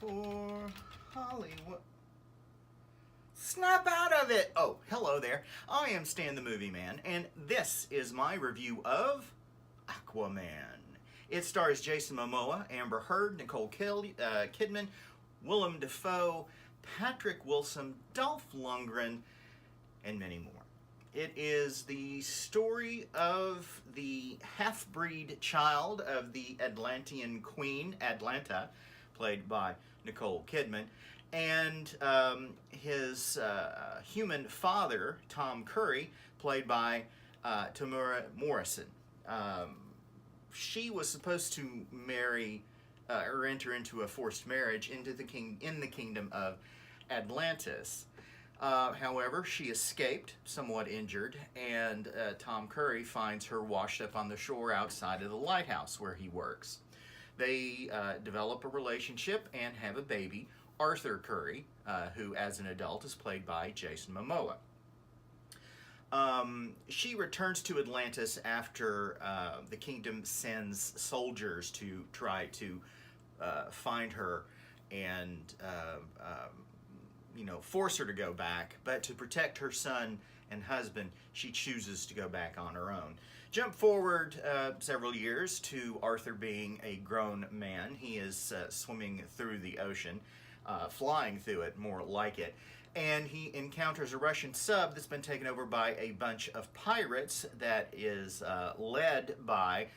for Hollywood. Snap out of it! Oh, hello there. I am Stan the Movie Man, and this is my review of Aquaman. It stars Jason Momoa, Amber Heard, Nicole Kidman, Willem Dafoe, Patrick Wilson, Dolph Lundgren, and many more. It is the story of the half-breed child of the Atlantean queen, Atlanta, played by Nicole Kidman, and his human father, Tom Curry, played by Tamura Morrison. She was supposed to marry or enter into a forced marriage in the kingdom of Atlantis. However, she escaped, somewhat injured, and Tom Curry finds her washed up on the shore outside of the lighthouse where he works. They develop a relationship and have a baby, Arthur Curry, who as an adult is played by Jason Momoa. She returns to Atlantis after the kingdom sends soldiers to try to find her and force her to go back, but to protect her son and husband, she chooses to go back on her own. Jump forward several years to Arthur being a grown man. He is swimming through the ocean, flying through it, more like it, and he encounters a Russian sub that's been taken over by a bunch of pirates that is led by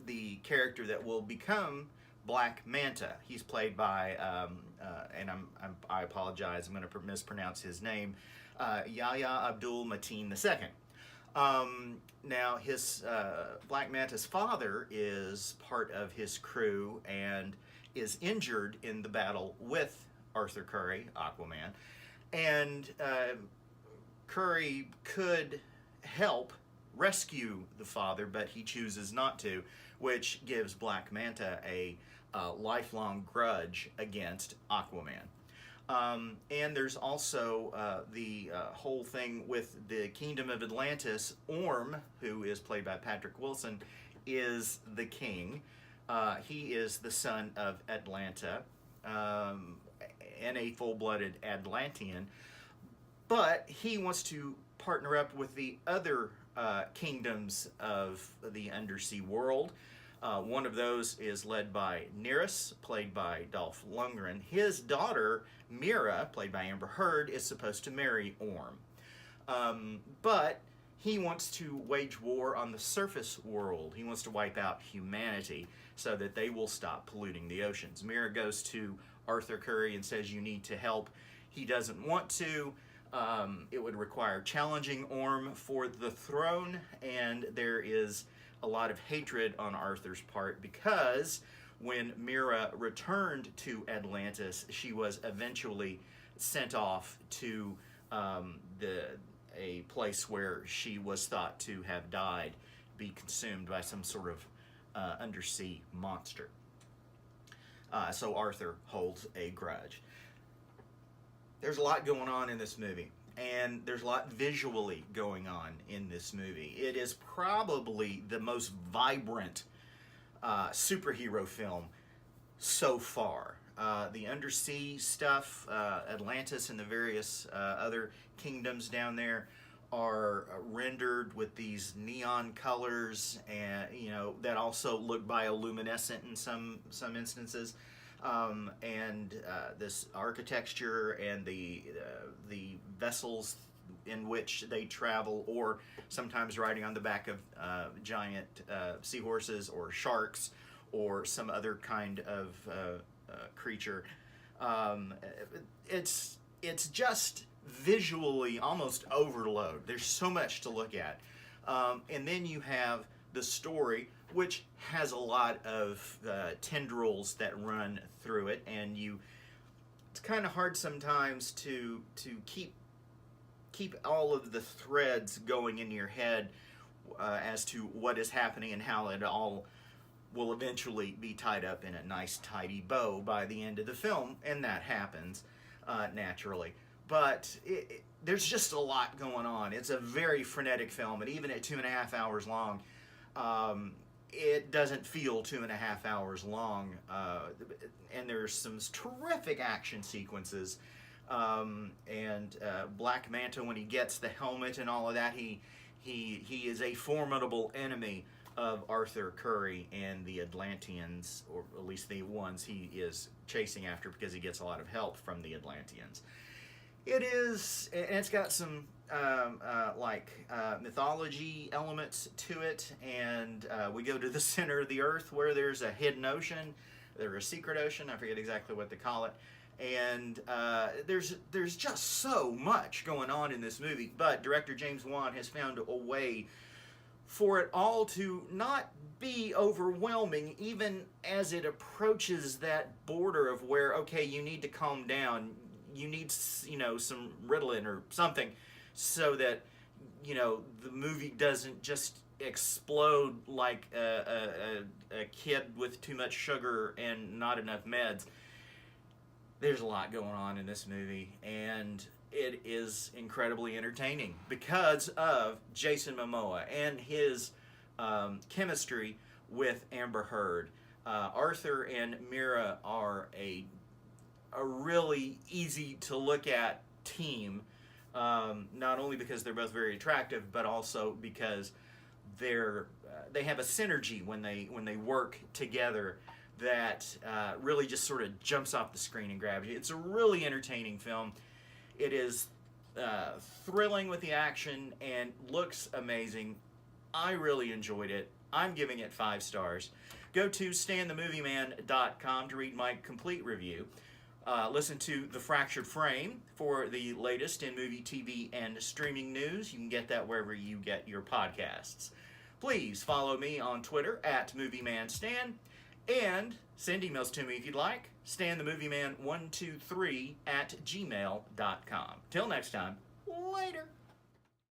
the character that will become Black Manta. He's played by, and I apologize, I'm going to mispronounce his name, Yahya Abdul-Mateen II. Now, his Black Manta's father is part of his crew and is injured in the battle with Arthur Curry, Aquaman, and Curry could help rescue the father, but he chooses not to, which gives Black Manta a lifelong grudge against Aquaman. And there's also the whole thing with the Kingdom of Atlantis. Orm, who is played by Patrick Wilson, is the king. He is the son of Atlanta and a full-blooded Atlantean, but he wants to partner up with the other kingdoms of the undersea world. One of those is led by Nereus, played by Dolph Lundgren. His daughter, Mira, played by Amber Heard, is supposed to marry Orm. But he wants to wage war on the surface world. He wants to wipe out humanity so that they will stop polluting the oceans. Mira goes to Arthur Curry and says, "You need to help." He doesn't want to. It would require challenging Orm for the throne, and there is a lot of hatred on Arthur's part because when Mira returned to Atlantis, she was eventually sent off to a place where she was thought to have died, be consumed by some sort of undersea monster. So Arthur holds a grudge. There's a lot going on in this movie, and there's a lot visually going on in this movie. It is probably the most vibrant superhero film so far. The undersea stuff, Atlantis and the various other kingdoms down there are rendered with these neon colors, and that also look bioluminescent in some instances. And this architecture and the vessels in which they travel, or sometimes riding on the back of giant seahorses or sharks or some other kind of creature. It's just visually almost overload. There's so much to look at. And then you have the story, which has a lot of tendrils that run through it, and it's kind of hard sometimes to keep all of the threads going in your head as to what is happening and how it all will eventually be tied up in a nice tidy bow by the end of the film, and that happens naturally. But there's just a lot going on. It's a very frenetic film, and even at 2.5 hours long, it doesn't feel 2.5 hours long, and there's some terrific action sequences. And Black Manta, when he gets the helmet and all of that, he is a formidable enemy of Arthur Curry and the Atlanteans, or at least the ones he is chasing after, because he gets a lot of help from the Atlanteans. It's got some mythology elements to it, and we go to the center of the earth where there's a hidden ocean, or a secret ocean, I forget exactly what they call it, and there's just so much going on in this movie, but director James Wan has found a way for it all to not be overwhelming, even as it approaches that border of where, okay, you need to calm down, you need, some Ritalin or something, so that, the movie doesn't just explode like a kid with too much sugar and not enough meds. There's a lot going on in this movie, and it is incredibly entertaining because of Jason Momoa and his chemistry with Amber Heard. Arthur and Mira are a really easy to look at team, not only because they're both very attractive, but also because they have a synergy when they work together that really just sort of jumps off the screen and grabs you. It's a really entertaining film. It is thrilling with the action and looks amazing. I really enjoyed it. I'm giving it 5 stars. Go to stanthemovieman.com to read my complete review. Listen to The Fractured Frame for the latest in movie, TV, and streaming news. You can get that wherever you get your podcasts. Please follow me on Twitter at MovieManStan, and send emails to me if you'd like. StanTheMovieMan123 at gmail.com. Till next time, later.